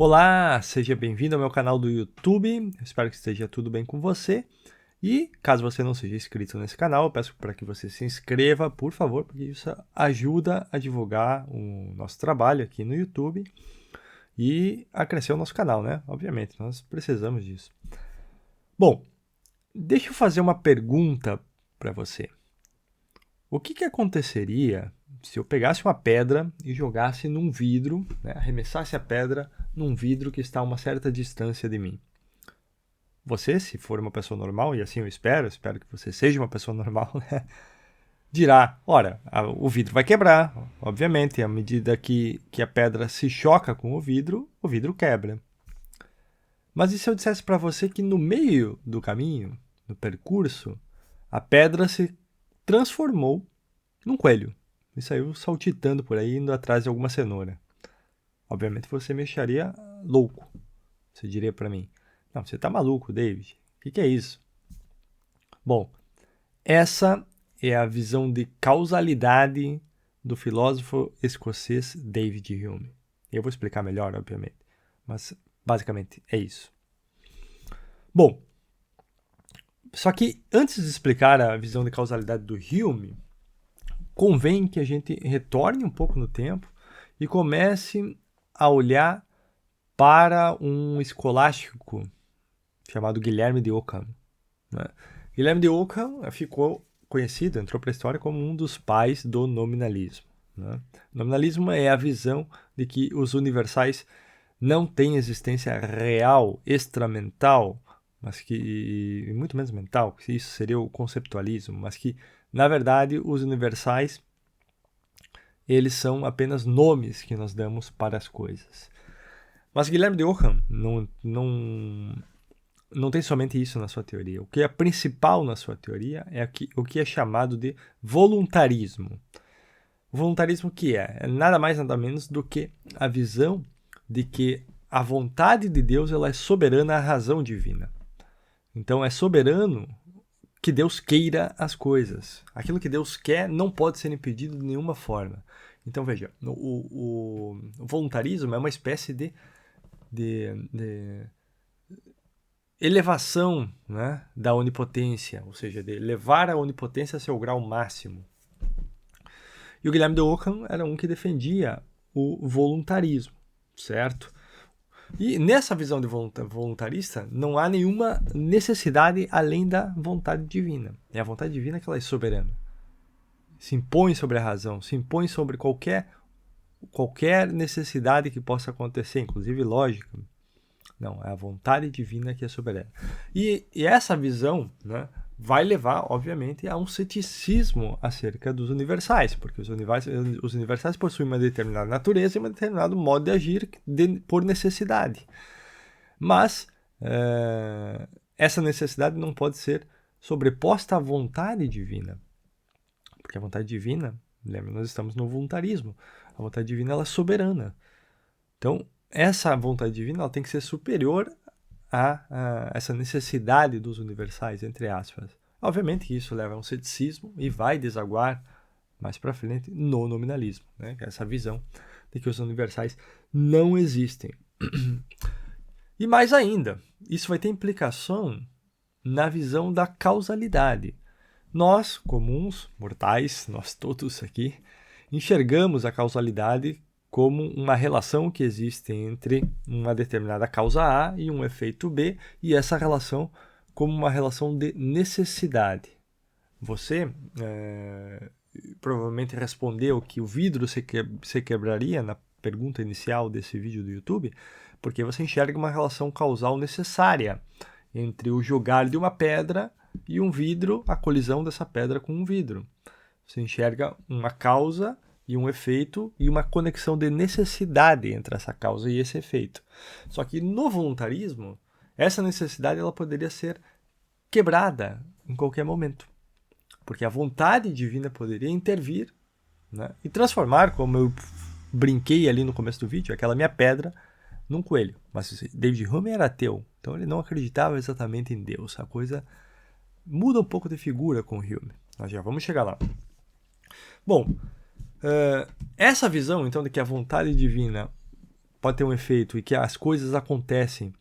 Olá, seja bem-vindo ao meu canal do YouTube. Espero que esteja tudo bem com você. E caso você não seja inscrito nesse canal, eu peço para que você se inscreva, por favor, porque isso ajuda a divulgar o nosso trabalho aqui no YouTube e a crescer o nosso canal, né? Obviamente, nós precisamos disso. Bom, deixa eu fazer uma pergunta para você. O que aconteceria se eu pegasse uma pedra e jogasse num vidro, né, arremessasse a pedra num vidro que está a uma certa distância de mim? Você, se for uma pessoa normal, e assim eu espero que você seja uma pessoa normal, né, dirá, ora, o vidro vai quebrar, obviamente, à medida que a pedra se choca com o vidro quebra. Mas e se eu dissesse para você que no meio do caminho, no percurso, a pedra se transformou num coelho e saiu saltitando por aí, indo atrás de alguma cenoura? Obviamente você me acharia louco. Você diria para mim, não, você tá maluco, David. O que é isso? Bom, essa é a visão de causalidade do filósofo escocês David Hume. Eu vou explicar melhor, obviamente, mas basicamente é isso. Bom, só que antes de explicar a visão de causalidade do Hume, convém que a gente retorne um pouco no tempo e comece a olhar para um escolástico chamado Guilherme de Ockham, né? Guilherme de Ockham ficou conhecido, entrou para a história como um dos pais do nominalismo, né? O nominalismo é a visão de que os universais não têm existência real, extramental, mas que, muito menos mental, que isso seria o conceptualismo, mas que, na verdade, os universais, eles são apenas nomes que nós damos para as coisas. Mas Guilherme de Ockham não tem somente isso na sua teoria. O que é principal na sua teoria é o que é chamado de voluntarismo. O voluntarismo que é nada mais nada menos do que a visão de que a vontade de Deus ela é soberana à razão divina. Então é soberano que Deus queira as coisas. Aquilo que Deus quer não pode ser impedido de nenhuma forma. Então veja, o voluntarismo é uma espécie de elevação, né, da onipotência, ou seja, de levar a onipotência a seu grau máximo. E o Guilherme de Ockham era um que defendia o voluntarismo, certo? E nessa visão de voluntarista, não há nenhuma necessidade além da vontade divina. É a vontade divina que ela é soberana. Se impõe sobre a razão, se impõe sobre qualquer necessidade que possa acontecer, inclusive lógica. Não, é a vontade divina que é soberana. E essa visão, né, vai levar, obviamente, a um ceticismo acerca dos universais, porque os universais possuem uma determinada natureza e um determinado modo de agir por necessidade. Mas essa necessidade não pode ser sobreposta à vontade divina, porque a vontade divina, lembra, nós estamos no voluntarismo, a vontade divina ela é soberana. Então, essa vontade divina ela tem que ser superior a essa necessidade dos universais, entre aspas. Obviamente que isso leva a um ceticismo e vai desaguar mais para frente no nominalismo, né? Que é essa visão de que os universais não existem. E mais ainda, isso vai ter implicação na visão da causalidade. Nós, comuns, mortais, nós todos aqui, enxergamos a causalidade como uma relação que existe entre uma determinada causa A e um efeito B, e essa relação como uma relação de necessidade. Você provavelmente respondeu que o vidro se quebraria na pergunta inicial desse vídeo do YouTube, porque você enxerga uma relação causal necessária entre o jogar de uma pedra e um vidro, a colisão dessa pedra com um vidro. Você enxerga uma causa e um efeito e uma conexão de necessidade entre essa causa e esse efeito. Só que no voluntarismo, essa necessidade ela poderia ser quebrada em qualquer momento, porque a vontade divina poderia intervir, né, e transformar, como eu brinquei ali no começo do vídeo, aquela minha pedra num coelho. Mas David Hume era ateu, então ele não acreditava exatamente em Deus. A coisa muda um pouco de figura com Hume. Nós já vamos chegar lá. Bom, essa visão, então, de que a vontade divina pode ter um efeito e que as coisas acontecem,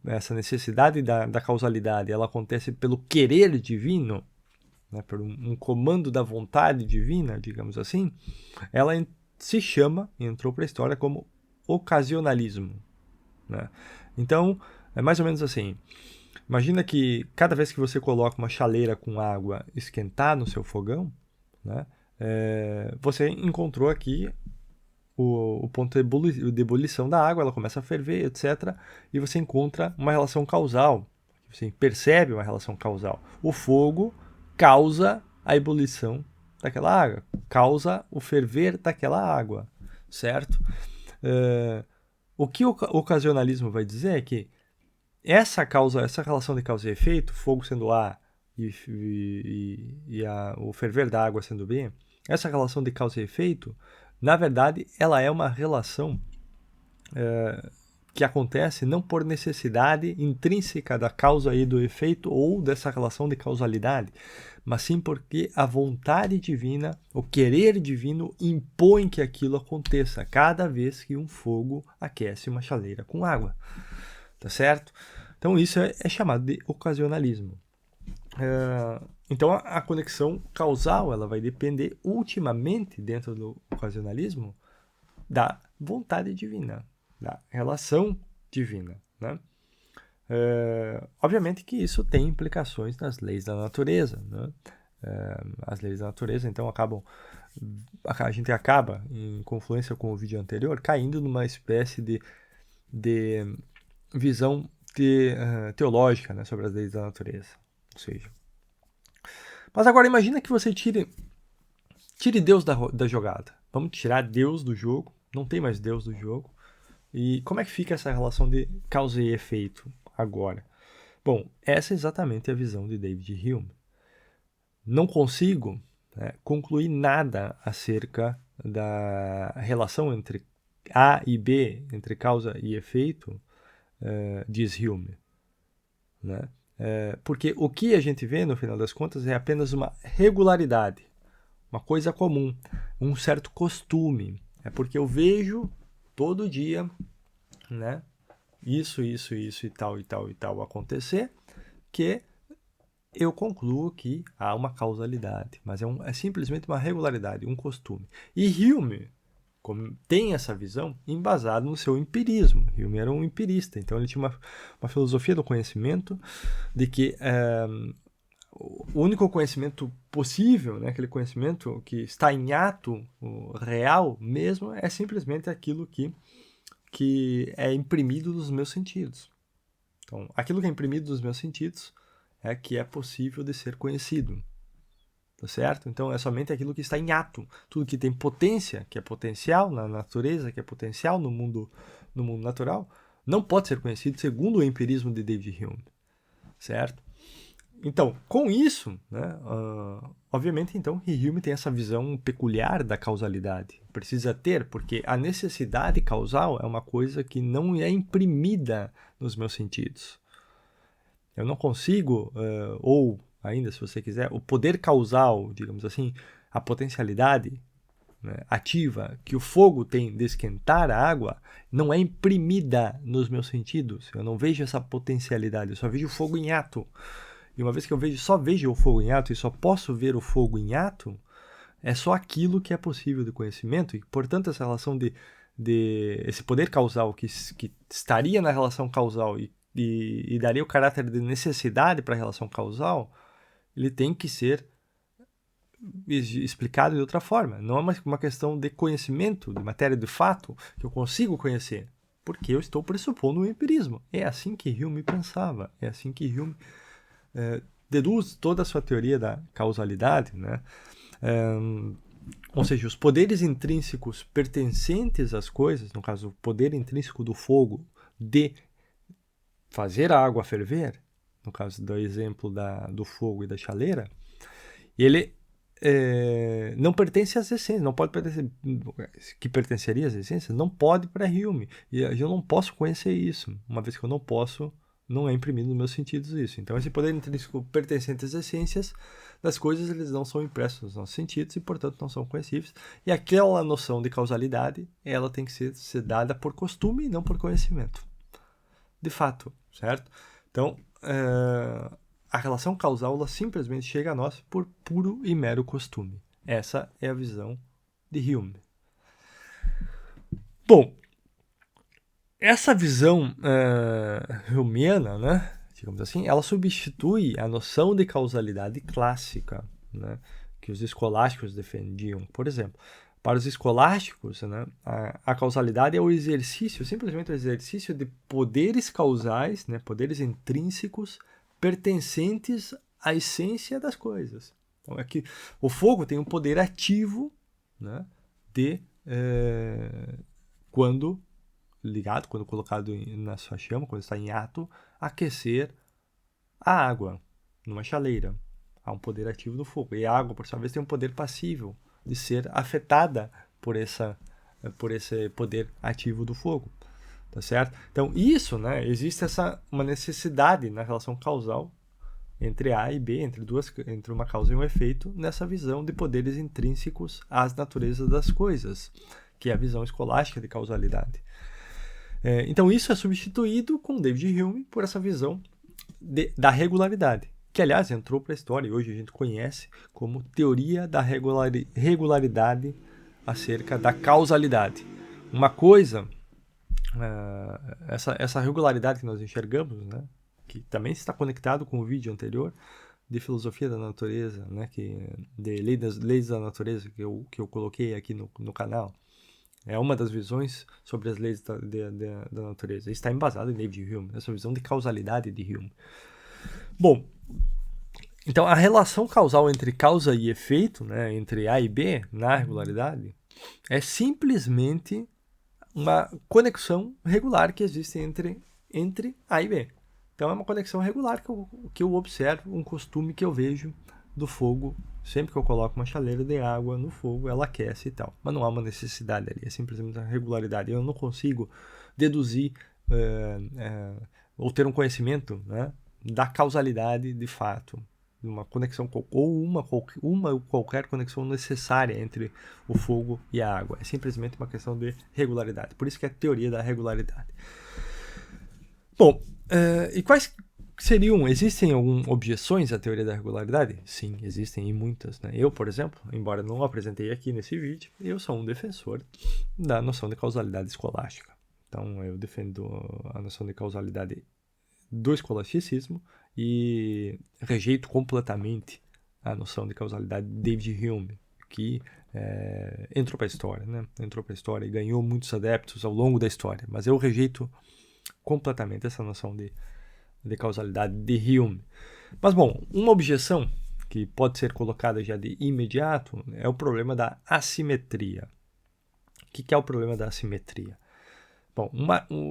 essa necessidade da causalidade, ela acontece pelo querer divino, né, por um comando da vontade divina, digamos assim, ela se chama, entrou para a história como ocasionalismo, né? Então, é mais ou menos assim. Imagina que cada vez que você coloca uma chaleira com água esquentar no seu fogão, né, você encontrou aqui o ponto de ebulição da água, ela começa a ferver, etc. E você encontra uma relação causal. Você percebe uma relação causal. O fogo causa a ebulição daquela água, causa o ferver daquela água, certo? O que o ocasionalismo vai dizer é que essa relação de causa e efeito, fogo sendo A e o ferver da água sendo B, essa relação de causa e efeito, na verdade, ela é uma relação que acontece não por necessidade intrínseca da causa e do efeito ou dessa relação de causalidade, mas sim porque a vontade divina, o querer divino impõe que aquilo aconteça cada vez que um fogo aquece uma chaleira com água. Tá certo? Então isso é chamado de ocasionalismo. Então a conexão causal ela vai depender ultimamente, dentro do ocasionalismo, da vontade divina, da relação divina, né? Obviamente que isso tem implicações nas leis da natureza, né? As leis da natureza então a gente acaba, em confluência com o vídeo anterior, caindo numa espécie de visão teológica, né, sobre as leis da natureza. Ou seja, mas agora imagina que você tire Deus da jogada. Vamos tirar Deus do jogo. Não tem mais Deus do jogo. E como é que fica essa relação de causa e efeito agora? Bom, essa é exatamente a visão de David Hume. Não consigo concluir nada acerca da relação entre A e B, entre causa e efeito, diz Hume, né? Porque o que a gente vê, no final das contas, é apenas uma regularidade, uma coisa comum, um certo costume. É porque eu vejo todo dia, né, isso e tal acontecer, que eu concluo que há uma causalidade, mas é simplesmente uma regularidade, um costume. E Hume tem essa visão embasada no seu empirismo. Hume era um empirista, então ele tinha uma filosofia do conhecimento de que o único conhecimento possível, né, aquele conhecimento que está em ato, o real mesmo, é simplesmente aquilo que é imprimido nos meus sentidos. Então, aquilo que é imprimido nos meus sentidos é que é possível de ser conhecido. Tá certo? Então é somente aquilo que está em ato. Tudo que tem potência, que é potencial na natureza, que é potencial no mundo natural, não pode ser conhecido segundo o empirismo de David Hume. Certo? Então, com isso, né, obviamente, então, Hume tem essa visão peculiar da causalidade. Precisa ter, porque a necessidade causal é uma coisa que não é imprimida nos meus sentidos. Eu não consigo, ou ainda, se você quiser, o poder causal, digamos assim, a potencialidade, né, ativa que o fogo tem de esquentar a água, não é imprimida nos meus sentidos. Eu não vejo essa potencialidade, eu só vejo o fogo em ato. E uma vez que eu só vejo o fogo em ato e só posso ver o fogo em ato, é só aquilo que é possível de conhecimento. E, portanto, essa relação esse poder causal que estaria na relação causal e daria o caráter de necessidade para a relação causal, ele tem que ser explicado de outra forma. Não é uma questão de conhecimento, de matéria de fato, que eu consigo conhecer, porque eu estou pressupondo o empirismo. É assim que Hume pensava, é assim que Hume deduz toda a sua teoria da causalidade, né? Ou seja, os poderes intrínsecos pertencentes às coisas, no caso, o poder intrínseco do fogo de fazer a água ferver, no caso do exemplo do fogo e da chaleira, ele não pertence às essências, não pode pertencer, que pertenceria às essências, não pode para Hume. E eu não posso conhecer isso, uma vez que eu não posso não é imprimido nos meus sentidos isso. Então, esse poder intrínseco pertencente às essências das coisas, eles não são impressos nos nossos sentidos e, portanto, não são conhecíveis. E aquela noção de causalidade, ela tem que ser dada por costume e não por conhecimento. De fato, certo? Então, a relação causal, ela simplesmente chega a nós por puro e mero costume. Essa é a visão de Hume. Bom, essa visão humeana, né, digamos assim, ela substitui a noção de causalidade clássica, né, que os escolásticos defendiam. Por exemplo, para os escolásticos, né, a causalidade é o exercício, simplesmente o exercício de poderes causais, né, poderes intrínsecos pertencentes à essência das coisas. Então, é que o fogo tem um poder ativo, né, de quando ligado, quando colocado na sua chama, quando está em ato, aquecer a água numa chaleira. Há um poder ativo do fogo. E a água, por sua vez, tem um poder passível de ser afetada por esse poder ativo do fogo. Tá certo? Então, isso, né, existe uma necessidade na relação causal entre A e B, entre uma causa e um efeito, nessa visão de poderes intrínsecos às naturezas das coisas, que é a visão escolástica de causalidade. Então, isso é substituído com David Hume por essa visão da regularidade, que, aliás, entrou para a história e hoje a gente conhece como teoria da regularidade acerca da causalidade. Uma coisa, essa regularidade que nós enxergamos, né, que também está conectado com o vídeo anterior de filosofia da natureza, né, de leis da natureza que eu coloquei aqui no canal. É uma das visões sobre as leis da natureza. Está embasado em David Hume, essa visão de causalidade de Hume. Bom, então a relação causal entre causa e efeito, né, entre A e B, na regularidade, é simplesmente uma conexão regular que existe entre A e B. Então é uma conexão regular que eu observo, um costume que eu vejo do fogo. Sempre que eu coloco uma chaleira de água no fogo, ela aquece e tal. Mas não há uma necessidade ali, é simplesmente uma regularidade. Eu não consigo deduzir ou ter um conhecimento, né, da causalidade de fato. Uma conexão ou qualquer conexão necessária entre o fogo e a água. É simplesmente uma questão de regularidade. Por isso que é a teoria da regularidade. Bom, e quais existem algumas objeções à teoria da regularidade? Sim, existem, e muitas, né? Eu, por exemplo, embora não apresentei aqui nesse vídeo, eu sou um defensor da noção de causalidade escolástica. Então, eu defendo a noção de causalidade do escolasticismo e rejeito completamente a noção de causalidade de David Hume, que entrou para a história, né? Entrou para a história e ganhou muitos adeptos ao longo da história, mas eu rejeito completamente essa noção de causalidade de Hume. Mas, bom, uma objeção que pode ser colocada já de imediato é o problema da assimetria. O que é o problema da assimetria? Bom,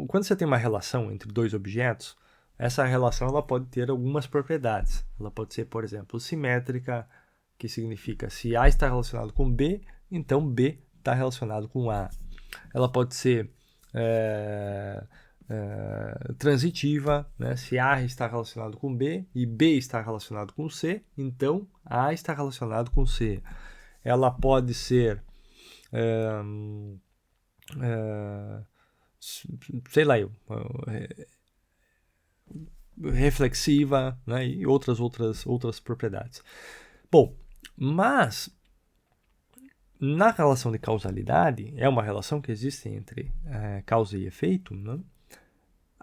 quando você tem uma relação entre dois objetos, essa relação ela pode ter algumas propriedades. Ela pode ser, por exemplo, simétrica, que significa se A está relacionado com B, então B está relacionado com A. Ela pode ser transitiva, né? Se A está relacionado com B e B está relacionado com C, então A está relacionado com C. Ela pode ser sei lá, reflexiva, né? E outras propriedades. Bom, mas na relação de causalidade, é uma relação que existe entre causa e efeito, né?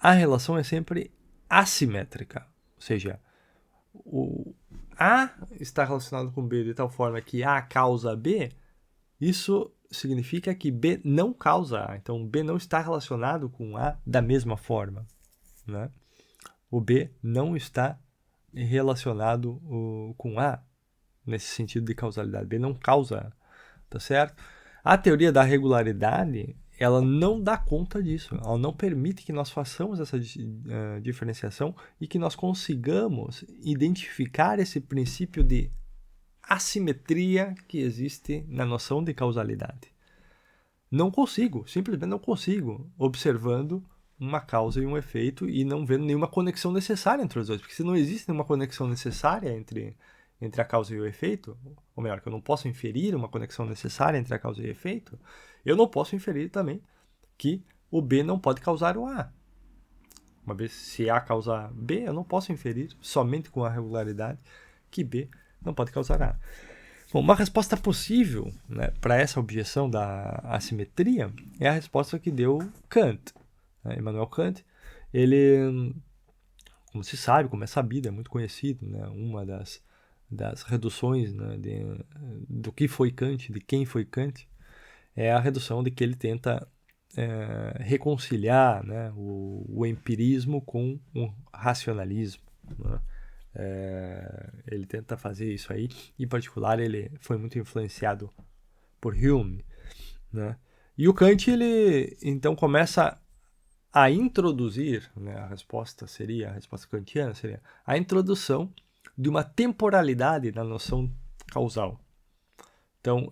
A relação é sempre assimétrica, ou seja, o A está relacionado com B de tal forma que A causa B, isso significa que B não causa A, então B não está relacionado com A da mesma forma, né? O B não está relacionado com A nesse sentido de causalidade, B não causa A, tá certo? A teoria da regularidade, ela não dá conta disso, ela não permite que nós façamos essa diferenciação e que nós consigamos identificar esse princípio de assimetria que existe na noção de causalidade. Não consigo, simplesmente não consigo, observando uma causa e um efeito e não vendo nenhuma conexão necessária entre os dois. Porque se não existe nenhuma conexão necessária entre a causa e o efeito, ou melhor, que eu não posso inferir uma conexão necessária entre a causa e o efeito, eu não posso inferir também que o B não pode causar o A. Uma vez se A causa B, eu não posso inferir somente com a regularidade que B não pode causar A. Bom, uma resposta possível, né, para essa objeção da assimetria é a resposta que deu Kant. Né? Immanuel Kant, ele, como se sabe, como é sabido, é muito conhecido, né, uma das reduções, né, do que foi Kant, de quem foi Kant, é a redução de que ele tenta reconciliar, né, o empirismo com o racionalismo. Né? Ele tenta fazer isso aí. Em particular, ele foi muito influenciado por Hume. Né? E o Kant, ele então começa a introduzir, né, a resposta kantiana seria a introdução de uma temporalidade na noção causal. Então,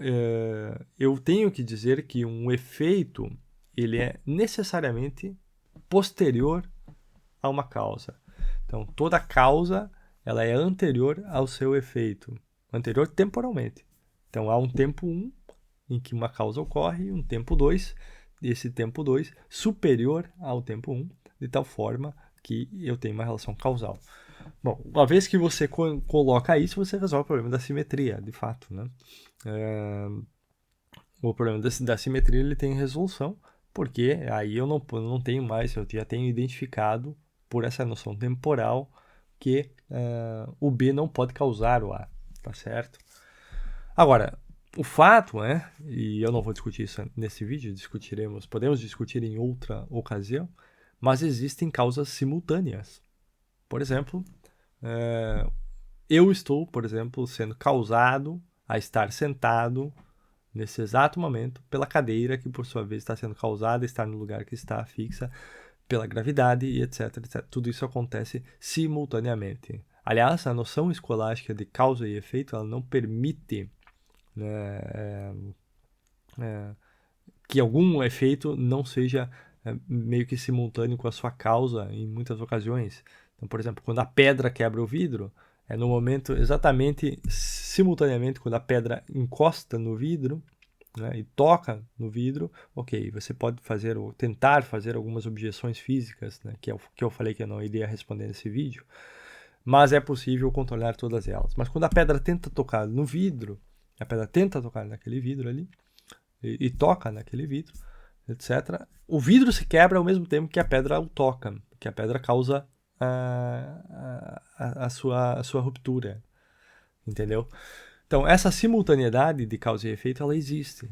eu tenho que dizer que um efeito ele é necessariamente posterior a uma causa. Então, toda causa ela é anterior ao seu efeito, anterior temporalmente. Então, há um tempo 1 em que uma causa ocorre e um tempo 2, esse tempo 2 superior ao tempo 1, de tal forma que eu tenho uma relação causal. Bom, uma vez que você coloca isso, você resolve o problema da simetria, de fato, né? O problema da simetria ele tem resolução, porque aí eu não tenho mais, eu já tenho identificado por essa noção temporal que o B não pode causar o A, tá certo? Agora, o fato é, e eu não vou discutir isso nesse vídeo, podemos discutir em outra ocasião, mas existem causas simultâneas. Por exemplo, eu estou, por exemplo, sendo causado a estar sentado nesse exato momento pela cadeira que, por sua vez, está sendo causada a estar no lugar que está fixa pela gravidade e etc, etc. Tudo isso acontece simultaneamente. Aliás, a noção escolástica de causa e efeito ela não permite que algum efeito não seja meio que simultâneo com a sua causa em muitas ocasiões. Então, por exemplo, quando a pedra quebra o vidro, é no momento exatamente simultaneamente quando a pedra encosta no vidro, né, e toca no vidro, ok, você pode fazer ou tentar fazer algumas objeções físicas, né, que eu falei que eu não iria responder nesse vídeo, mas é possível controlar todas elas. Mas quando a pedra tenta tocar no vidro, a pedra tenta tocar naquele vidro ali e toca naquele vidro, etc., o vidro se quebra ao mesmo tempo que a pedra o toca, que a pedra causa a sua ruptura, entendeu? Então, essa simultaneidade de causa e efeito, ela existe.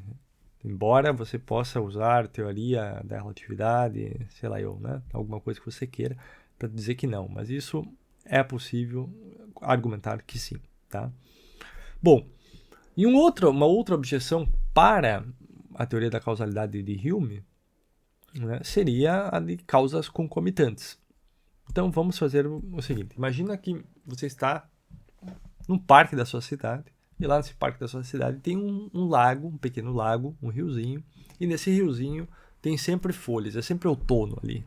Embora você possa usar teoria da relatividade, sei lá eu, né? Alguma coisa que você queira, para dizer que não. Mas isso é possível argumentar que sim, tá? Bom, e uma outra objeção para a teoria da causalidade de Hume, né, seria a de causas concomitantes. Então, vamos fazer o seguinte. Imagina que você está num parque da sua cidade, e lá nesse parque da sua cidade tem um lago, um pequeno lago, um riozinho, e nesse riozinho tem sempre folhas, é sempre outono ali,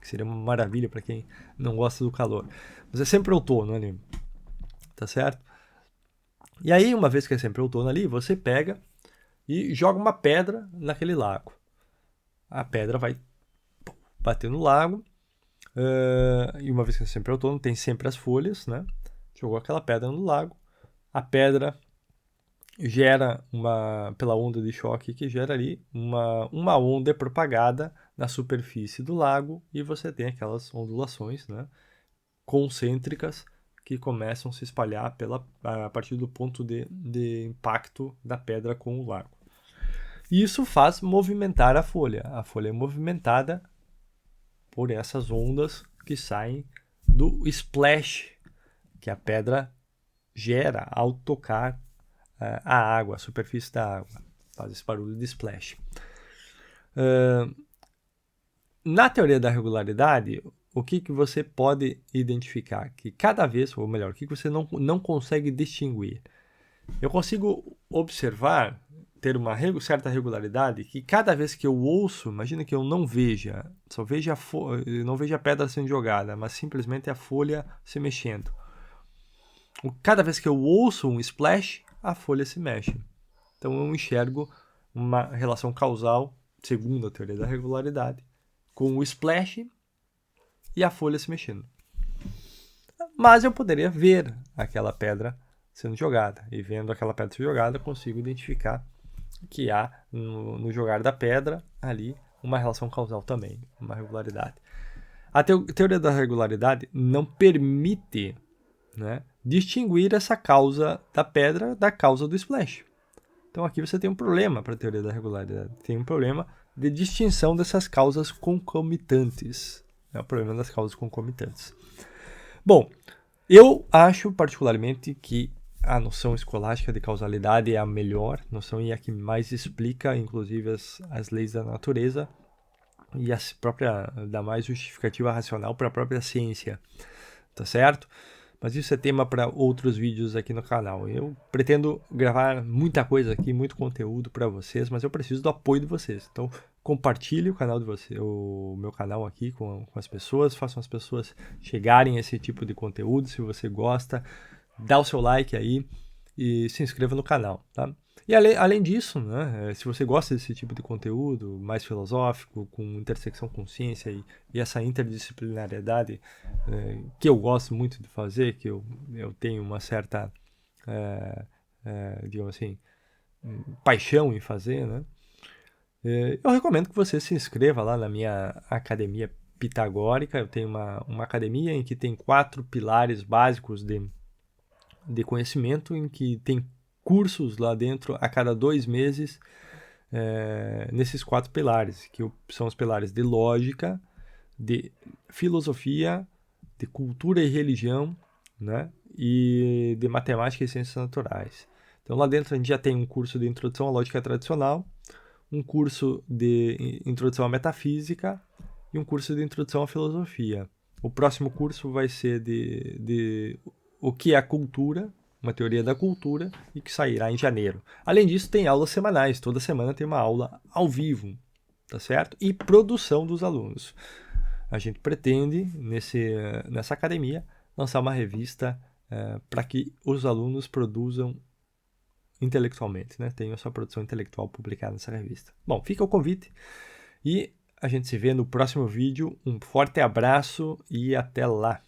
que seria uma maravilha para quem não gosta do calor, mas é sempre outono ali, tá certo? E aí, uma vez que é sempre outono ali, você pega e joga uma pedra naquele lago. A pedra vai bater no lago, e uma vez que é sempre outono, tem sempre as folhas, né? Jogou aquela pedra no lago, a pedra gera pela onda de choque que gera ali uma onda propagada na superfície do lago e você tem aquelas ondulações, né, concêntricas que começam a se espalhar a partir do ponto de impacto da pedra com o lago. E isso faz movimentar a folha. A folha é movimentada por essas ondas que saem do splash que a pedra gera ao tocar a água, a superfície da água. Faz esse barulho de splash. Na teoria da regularidade, o que você pode identificar? Que cada vez, ou melhor, o que você não consegue distinguir? Eu consigo observar ter uma certa regularidade, que cada vez que eu ouço, imagina que eu não veja, só veja não veja a pedra sendo jogada, mas simplesmente a folha se mexendo. Cada vez que eu ouço um splash, a folha se mexe. Então eu enxergo uma relação causal, segundo a teoria da regularidade, com o splash e a folha se mexendo. Mas eu poderia ver aquela pedra sendo jogada. E vendo aquela pedra sendo jogada, consigo identificar que há no jogar da pedra ali uma relação causal também, uma regularidade. A teoria da regularidade não permite, né, distinguir essa causa da pedra da causa do splash. Então aqui você tem um problema para a teoria da regularidade. Tem um problema de distinção dessas causas concomitantes. É o problema das causas concomitantes. Bom, eu acho particularmente que a noção escolástica de causalidade é a melhor noção e a que mais explica, inclusive, as leis da natureza e a própria dá mais justificativa racional para a própria ciência, tá certo? Mas isso é tema para outros vídeos aqui no canal. Eu pretendo gravar muita coisa aqui, muito conteúdo para vocês, mas eu preciso do apoio de vocês. Então, compartilhe o canal de você, o meu canal aqui com as pessoas, façam as pessoas chegarem a esse tipo de conteúdo. Se você gosta, dá o seu like aí e se inscreva no canal, tá? E além disso, né, se você gosta desse tipo de conteúdo mais filosófico, com intersecção com ciência e essa interdisciplinariedade que eu gosto muito de fazer, que eu tenho uma certa, digamos assim, paixão em fazer, né? Eu recomendo que você se inscreva lá na minha academia pitagórica. Eu tenho uma academia em que tem 4 pilares básicos de conhecimento, em que tem cursos lá dentro a cada 2 meses nesses 4 pilares, que são os pilares de lógica, de filosofia, de cultura e religião, né? E de matemática e ciências naturais. Então lá dentro a gente já tem um curso de introdução à lógica tradicional, um curso de introdução à metafísica e um curso de introdução à filosofia. O próximo curso vai ser de o que é a cultura, uma teoria da cultura, e que sairá em janeiro. Além disso, tem aulas semanais. Toda semana tem uma aula ao vivo, tá certo? E produção dos alunos. A gente pretende, nessa academia, lançar uma revista para que os alunos produzam intelectualmente, né? Tenham a sua produção intelectual publicada nessa revista. Bom, fica o convite e a gente se vê no próximo vídeo. Um forte abraço e até lá!